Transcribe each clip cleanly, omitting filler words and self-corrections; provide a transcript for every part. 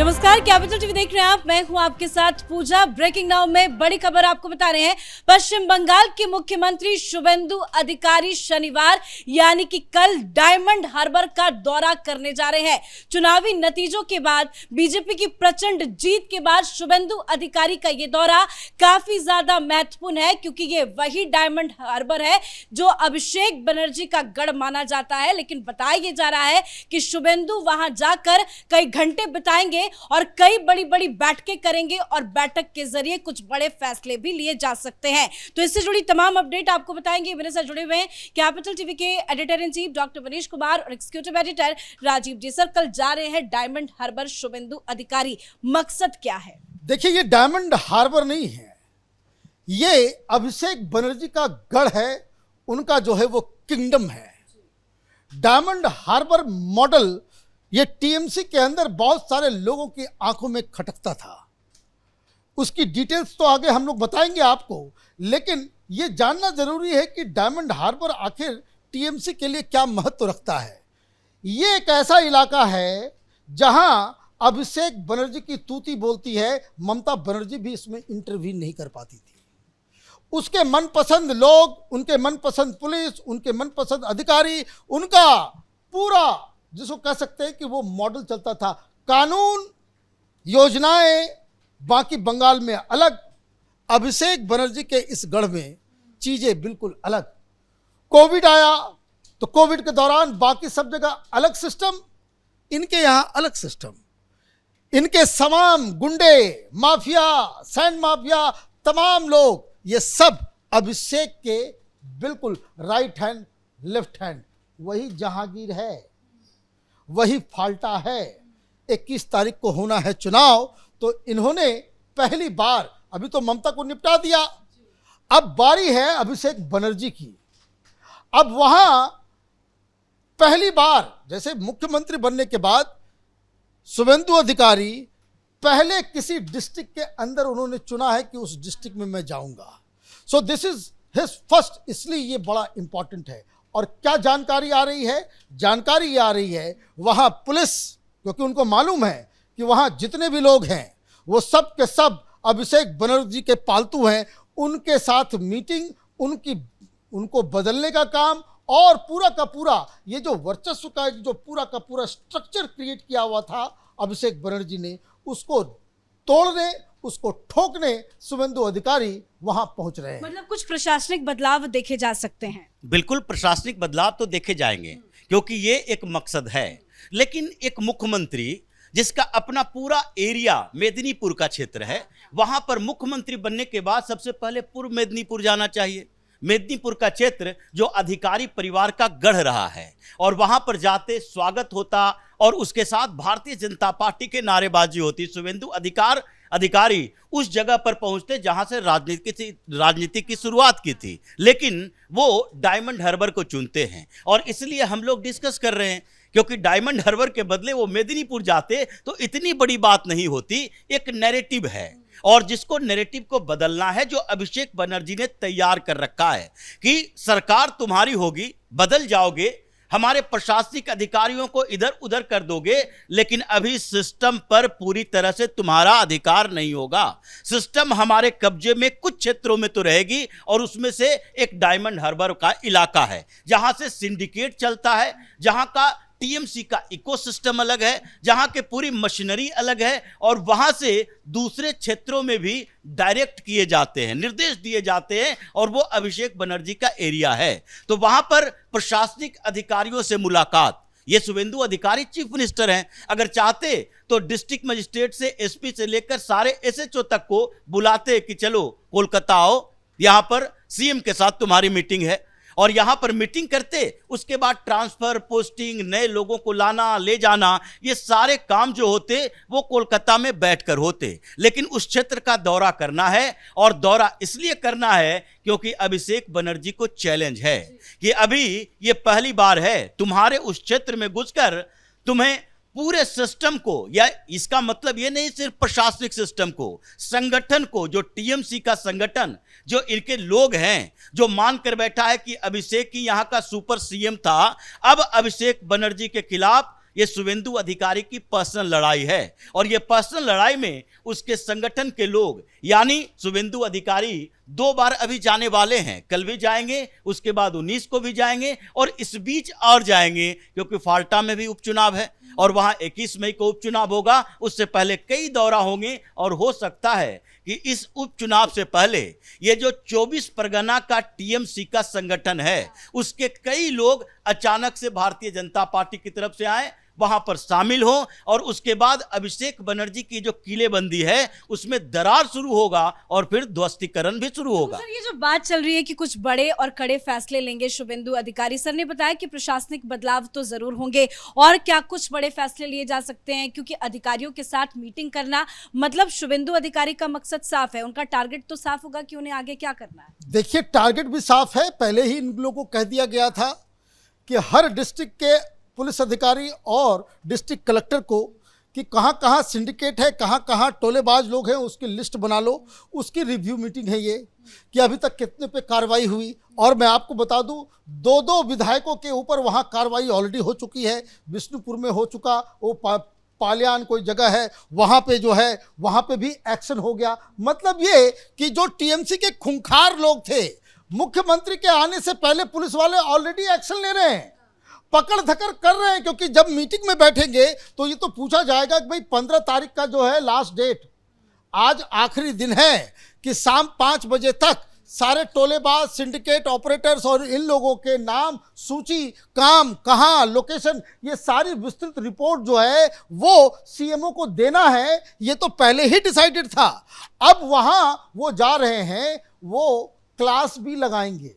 नमस्कार, capital TV देख रहे हैं आप। मैं हूं आपके साथ पूजा। ब्रेकिंग नाउ में बड़ी खबर आपको बता रहे हैं। पश्चिम बंगाल के मुख्यमंत्री शुभेंदु अधिकारी शनिवार यानी कि कल डायमंड हार्बर का दौरा करने जा रहे हैं। चुनावी नतीजों के बाद, बीजेपी की प्रचंड जीत के बाद शुभेंदु अधिकारी का यह दौरा काफी ज्यादा महत्वपूर्ण है, क्योंकि ये वही डायमंड हार्बर है जो अभिषेक बनर्जी का गढ़ माना जाता है। लेकिन बताया जा रहा है कि शुभेंदु वहां जाकर कई घंटे बिताएंगे और कई बड़ी बड़ी बैठकें करेंगे और बैठक के जरिए कुछ बड़े फैसले भी लिए जा सकते हैं। तो इससे जुड़ी तमाम अपडेट आपको बताएंगे। मेरे साथ जुड़े हुए हैं कैपिटल टीवी के editor in chief doctor Manish Kumar और एग्जीक्यूटिव एडिटर राजीव जी। सर, कल जा रहे हैं डायमंड हार्बर शुभेंदु अधिकारी, मकसद क्या है? देखिए, ये डायमंड हार्बर नहीं है, ये अभिषेक बनर्जी का गढ़ है, उनका जो है वो किंगडम है। डायमंड हार्बर मॉडल ये टीएमसी के अंदर बहुत सारे लोगों की आंखों में खटकता था। उसकी डिटेल्स तो आगे हम लोग बताएंगे आपको, लेकिन ये जानना जरूरी है कि डायमंड हार्बर आखिर टीएमसी के लिए क्या महत्व रखता है। ये एक ऐसा इलाका है जहां अभिषेक बनर्जी की तूती बोलती है, ममता बनर्जी भी इसमें इंटरव्यू नहीं कर पाती थी। उसके मनपसंद लोग, उनके मनपसंद पुलिस, उनके मनपसंद अधिकारी, उनका पूरा जिसको कह सकते हैं कि वो मॉडल चलता था। कानून, योजनाएं बाकी बंगाल में अलग, अभिषेक बनर्जी के इस गढ़ में चीजें बिल्कुल अलग। कोविड आया तो कोविड के दौरान बाकी सब जगह अलग सिस्टम, इनके यहां अलग सिस्टम। इनके तमाम गुंडे, माफिया, सैंड माफिया, तमाम लोग, ये सब अभिषेक के बिल्कुल राइट हैंड, लेफ्ट हैंड। वही जहांगीर है, वही फाल्टा है। 21 तारीख को होना है चुनाव, तो इन्होंने पहली बार, अभी तो ममता को निपटा दिया, अब बारी है अभिषेक बनर्जी की। अब वहां पहली बार, जैसे मुख्यमंत्री बनने के बाद शुभेंदु अधिकारी पहले किसी डिस्ट्रिक्ट के अंदर उन्होंने चुना है कि उस डिस्ट्रिक्ट में मैं जाऊंगा। So this is his first, इसलिए ये बड़ा इंपॉर्टेंट है। और क्या जानकारी आ रही है? जानकारी ये आ रही है वहां पुलिस, क्योंकि उनको मालूम है कि वहां जितने भी लोग हैं वो सब के सब अभिषेक बनर्जी के पालतू हैं, उनके साथ मीटिंग, उनको बदलने का काम, और पूरा का पूरा ये जो वर्चस्व का जो पूरा का पूरा स्ट्रक्चर क्रिएट किया हुआ था अभिषेक बनर्जी ने, उसको तोड़ने, उसको ठोकने शुभेंदु अधिकारी वहां पहुंच रहे हैं। मतलब कुछ प्रशासनिक बदलाव देखे जा सकते हैं? बिल्कुल, प्रशासनिक बदलाव तो देखे जाएंगे, क्योंकि ये एक मकसद है। लेकिन एक मुख्यमंत्री जिसका अपना पूरा एरिया मेदिनीपुर का क्षेत्र है, वहां पर मुख्यमंत्री बनने के बाद सबसे पहले पूर्व मेदिनीपुर जाना चाहिए। मेदिनीपुर का क्षेत्र जो अधिकारी परिवार का गढ़ रहा है, और वहां पर जाते स्वागत होता और उसके साथ भारतीय जनता पार्टी के नारेबाजी होती। शुभेंदु अधिकारी उस जगह पर पहुंचते जहां से राजनीति की शुरुआत की थी, लेकिन वो डायमंड हार्बर को चुनते हैं। और इसलिए हम लोग डिस्कस कर रहे हैं, क्योंकि डायमंड हार्बर के बदले वो मेदिनीपुर जाते तो इतनी बड़ी बात नहीं होती। एक नैरेटिव है, और जिसको नैरेटिव को बदलना है, जो अभिषेक बनर्जी ने तैयार कर रखा है कि सरकार तुम्हारी होगी, बदल जाओगे, हमारे प्रशासनिक अधिकारियों को इधर उधर कर दोगे, लेकिन अभी सिस्टम पर पूरी तरह से तुम्हारा अधिकार नहीं होगा। सिस्टम हमारे कब्जे में कुछ क्षेत्रों में तो रहेगी, और उसमें से एक डायमंड हार्बर का इलाका है जहां से सिंडिकेट चलता है, जहां का टीएमसी का इकोसिस्टम अलग है, जहां के पूरी मशीनरी अलग है, और वहां से दूसरे क्षेत्रों में भी डायरेक्ट किए जाते हैं, निर्देश दिए जाते हैं, और वो अभिषेक बनर्जी का एरिया है। तो वहां पर प्रशासनिक अधिकारियों से मुलाकात, ये शुभेंदु अधिकारी चीफ मिनिस्टर हैं, अगर चाहते तो डिस्ट्रिक्ट मजिस्ट्रेट से, एसपी से लेकर सारे एसएचओ तक को बुलाते कि चलो कोलकाता आओ, यहां पर सीएम के साथ तुम्हारी मीटिंग है, और यहां पर मीटिंग करते। उसके बाद ट्रांसफर, पोस्टिंग, नए लोगों को लाना ले जाना, ये सारे काम जो होते वो कोलकाता में बैठकर होते। लेकिन उस क्षेत्र का दौरा करना है, और दौरा इसलिए करना है क्योंकि अभिषेक बनर्जी को चैलेंज है कि अभी ये पहली बार है तुम्हारे उस क्षेत्र में घुसकर तुम्हें पूरे सिस्टम को, या इसका मतलब ये नहीं सिर्फ प्रशासनिक सिस्टम को, संगठन को, जो टीएमसी का संगठन, जो इनके लोग हैं, जो मान कर बैठा है कि अभिषेक ही यहां का सुपर सीएम था, अब अभिषेक बनर्जी के खिलाफ ये शुभेंदु अधिकारी की पर्सनल लड़ाई है और ये पर्सनल लड़ाई में उसके संगठन के लोग यानी शुभेंदु अधिकारी 2 बार अभी जाने वाले हैं, कल भी जाएंगे, उसके बाद 19 को भी जाएंगे और इस बीच और जाएंगे क्योंकि फाल्टा में भी उपचुनाव है और वहां 21 मई को उपचुनाव होगा। उससे पहले कई दौरा होंगे और हो सकता है कि इस उपचुनाव से पहले ये जो 24 परगना का टीएमसी का संगठन है उसके कई लोग अचानक से भारतीय जनता पार्टी की तरफ से आए, वहां पर शामिल हो और उसके बाद अभिषेक बनर्जी की जो किलेबंदी है उसमें दरार शुरू होगा और फिर ध्वस्तीकरण भी शुरू होगा। सर, ये जो बात चल रही है कि कुछ बड़े और कड़े फैसले लेंगे शुभेंदु अधिकारी, सर ने बताया कि प्रशासनिक बदलाव तो जरूर होंगे और क्या कुछ बड़े फैसले लिए जा सकते हैं? क्योंकि अधिकारियों के साथ मीटिंग करना मतलब शुभेंदु अधिकारी का मकसद साफ है, उनका टारगेट तो साफ होगा कि उन्हें आगे क्या करना है। देखिए, टारगेट भी साफ है। पहले ही इन लोगों को कह दिया गया था कि हर डिस्ट्रिक्ट के पुलिस अधिकारी और डिस्ट्रिक्ट कलेक्टर को कि कहाँ कहाँ सिंडिकेट है, कहाँ कहाँ टोलेबाज लोग हैं, उसकी लिस्ट बना लो। उसकी रिव्यू मीटिंग है ये कि अभी तक कितने पे कार्रवाई हुई। और मैं आपको बता दूं 2 विधायकों के ऊपर वहाँ कार्रवाई ऑलरेडी हो चुकी है। विष्णुपुर में हो चुका, वो पालियान कोई जगह है वहाँ पे जो है वहाँ पे भी एक्शन हो गया। मतलब ये कि जो टीएमसी के खूंखार लोग थे, मुख्यमंत्री के आने से पहले पुलिस वाले ऑलरेडी एक्शन ले रहे हैं, पकड़ धकड़ कर रहे हैं। क्योंकि जब मीटिंग में बैठेंगे तो ये तो पूछा जाएगा कि भाई 15 तारीख का जो है लास्ट डेट, आज आखिरी दिन है कि शाम 5 बजे तक सारे टोलेबाज, सिंडिकेट ऑपरेटर्स और इन लोगों के नाम, सूची, काम कहाँ, लोकेशन, ये सारी विस्तृत रिपोर्ट जो है वो सीएमओ को देना है। ये तो पहले ही डिसाइडेड था। अब वहाँ वो जा रहे हैं, वो क्लास भी लगाएंगे,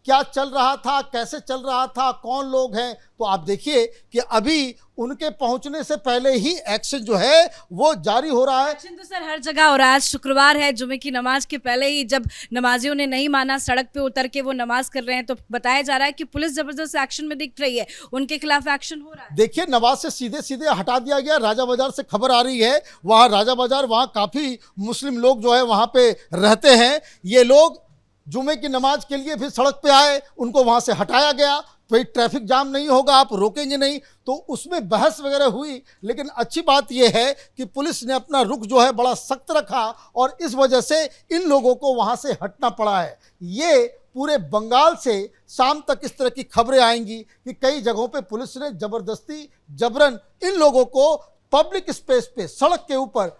क्या चल रहा था, कैसे चल रहा था, कौन लोग हैं। तो आप देखिए कि अभी उनके पहुंचने से पहले ही एक्शन जो है वो जारी हो रहा है। एक्शन तो सर हर जगह हो रहा है। आज शुक्रवार है, जुमे की नमाज के पहले ही जब नमाजियों ने नहीं माना, सड़क पे उतर के वो नमाज कर रहे हैं, तो बताया जा रहा है कि पुलिस जबरदस्त एक्शन में दिख रही है, उनके खिलाफ एक्शन हो रहा है। देखिए, नमाज से सीधे सीधे हटा दिया गया। राजा बाजार से खबर आ रही है, वहाँ राजा बाजार, वहाँ काफ़ी मुस्लिम लोग जो है वहाँ पे रहते हैं। ये लोग जुमे की नमाज के लिए फिर सड़क पे आए, उनको वहाँ से हटाया गया। भाई ट्रैफिक जाम नहीं होगा, आप रोकेंगे नहीं, तो उसमें बहस वगैरह हुई। लेकिन अच्छी बात यह है कि पुलिस ने अपना रुख जो है बड़ा सख्त रखा और इस वजह से इन लोगों को वहाँ से हटना पड़ा है। ये पूरे बंगाल से शाम तक इस तरह की खबरें आएंगी कि कई जगहों पे पुलिस ने ज़बरदस्ती, जबरन इन लोगों को पब्लिक स्पेस पे, सड़क के ऊपर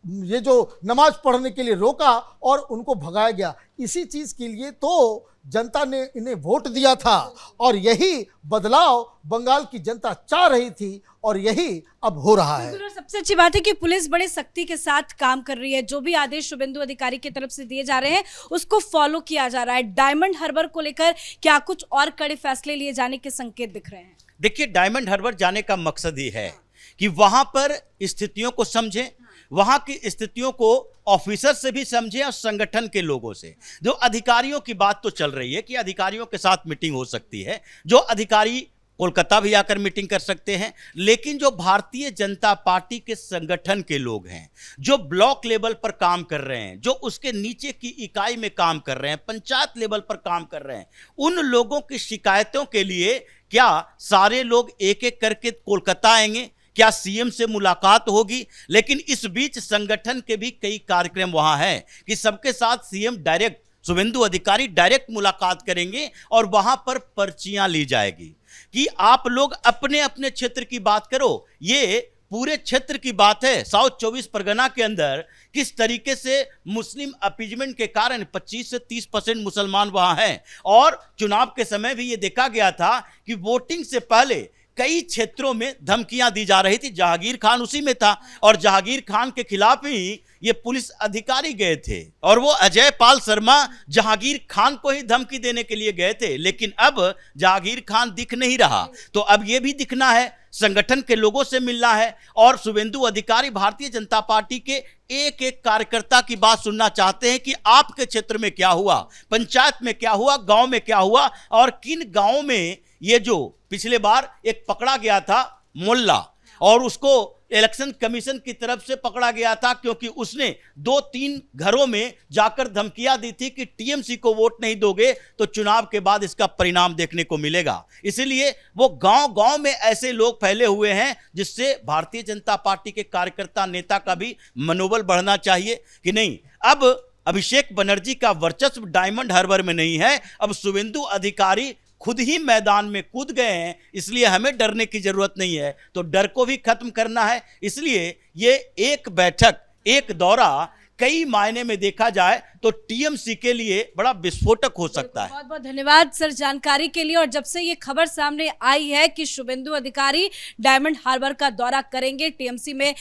ये जो नमाज पढ़ने के लिए रोका और उनको भगाया गया। इसी चीज़ के लिए तो जनता ने इन्हें वोट दिया था और यही बदलाव बंगाल की जनता चाह रही थी और यही अब हो रहा है। और सबसे अच्छी बात है कि पुलिस बड़े सख्ती के साथ काम कर रही है। जो भी आदेश शुभेंदु अधिकारी की तरफ से दिए जा रहे हैं उसको फॉलो किया जा रहा है। डायमंड हार्बर को लेकर क्या कुछ और कड़े फैसले लिए जाने के संकेत दिख रहे हैं? देखिए, डायमंड हार्बर जाने का मकसद ही है कि वहां पर स्थितियों को समझें, वहां की स्थितियों को ऑफिसर से भी समझें और संगठन के लोगों से। जो अधिकारियों की बात तो चल रही है कि अधिकारियों के साथ मीटिंग हो सकती है, जो अधिकारी कोलकाता भी आकर मीटिंग कर सकते हैं, लेकिन जो भारतीय जनता पार्टी के संगठन के लोग हैं, जो ब्लॉक लेवल पर काम कर रहे हैं, जो उसके नीचे की इकाई में काम कर रहे हैं, पंचायत लेवल पर काम कर रहे हैं, उन लोगों की शिकायतों के लिए क्या सारे लोग एक एक करके कोलकाता आएंगे? क्या सीएम से मुलाकात होगी? लेकिन इस बीच संगठन के भी कई कार्यक्रम वहां हैं कि सबके साथ सीएम डायरेक्ट, शुभेंदु अधिकारी डायरेक्ट मुलाकात करेंगे और वहां पर पर्चियां ली जाएगी कि आप लोग अपने अपने क्षेत्र की बात करो। ये पूरे क्षेत्र की बात है। साउथ 24 परगना के अंदर किस तरीके से मुस्लिम अपीजमेंट के कारण 25 से 30% मुसलमान वहां हैं और चुनाव के समय भी ये देखा गया था कि वोटिंग से पहले कई क्षेत्रों में धमकियां दी जा रही थी। जहांगीर खान उसी में था और जहांगीर खान के खिलाफ ही ये पुलिस अधिकारी गए थे और वो अजय पाल शर्मा जहांगीर खान को ही धमकी देने के लिए गए थे। लेकिन अब जहांगीर खान दिख नहीं रहा, तो अब ये भी दिखना है, संगठन के लोगों से मिलना है और शुभेंदु अधिकारी भारतीय जनता पार्टी के एक एक कार्यकर्ता की बात सुनना चाहते हैं कि आपके क्षेत्र में क्या हुआ, पंचायत में क्या हुआ, गांव में क्या हुआ और किन गांवों में ये जो पिछले बार एक पकड़ा गया था मोल्ला और उसको इलेक्शन कमीशन की तरफ से पकड़ा गया था, क्योंकि उसने 2-3 घरों में जाकर धमकियां दी थी कि टीएमसी को वोट नहीं दोगे तो चुनाव के बाद इसका परिणाम देखने को मिलेगा। इसलिए वो गांव-गांव में ऐसे लोग फैले हुए हैं जिससे भारतीय जनता पार्टी के कार्यकर्ता नेता का भी मनोबल बढ़ना चाहिए कि नहीं, अब अभिषेक बनर्जी का वर्चस्व डायमंड हार्बर में नहीं है, अब शुभेंदु अधिकारी खुद ही मैदान में कूद गए हैं, इसलिए हमें डरने की जरूरत नहीं है। तो डर को भी खत्म करना है, इसलिए ये एक बैठक, एक दौरा कई मायने में देखा जाए तो टीएमसी के लिए बड़ा विस्फोटक हो सकता है। बहुत बहुत धन्यवाद सर जानकारी के लिए। और जब से ये खबर सामने आई है कि शुभेंदु अधिकारी डायमंड हार्बर का दौरा करेंगे, टीएमसी में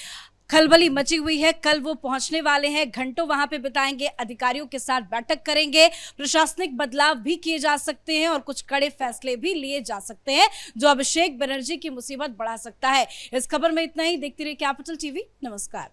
खलबली मची हुई है। कल वो पहुंचने वाले हैं, घंटों वहां पे बिताएंगे, अधिकारियों के साथ बैठक करेंगे, प्रशासनिक बदलाव भी किए जा सकते हैं और कुछ कड़े फैसले भी लिए जा सकते हैं जो अभिषेक बनर्जी की मुसीबत बढ़ा सकता है। इस खबर में इतना ही। देखते रहिए कैपिटल टीवी। नमस्कार।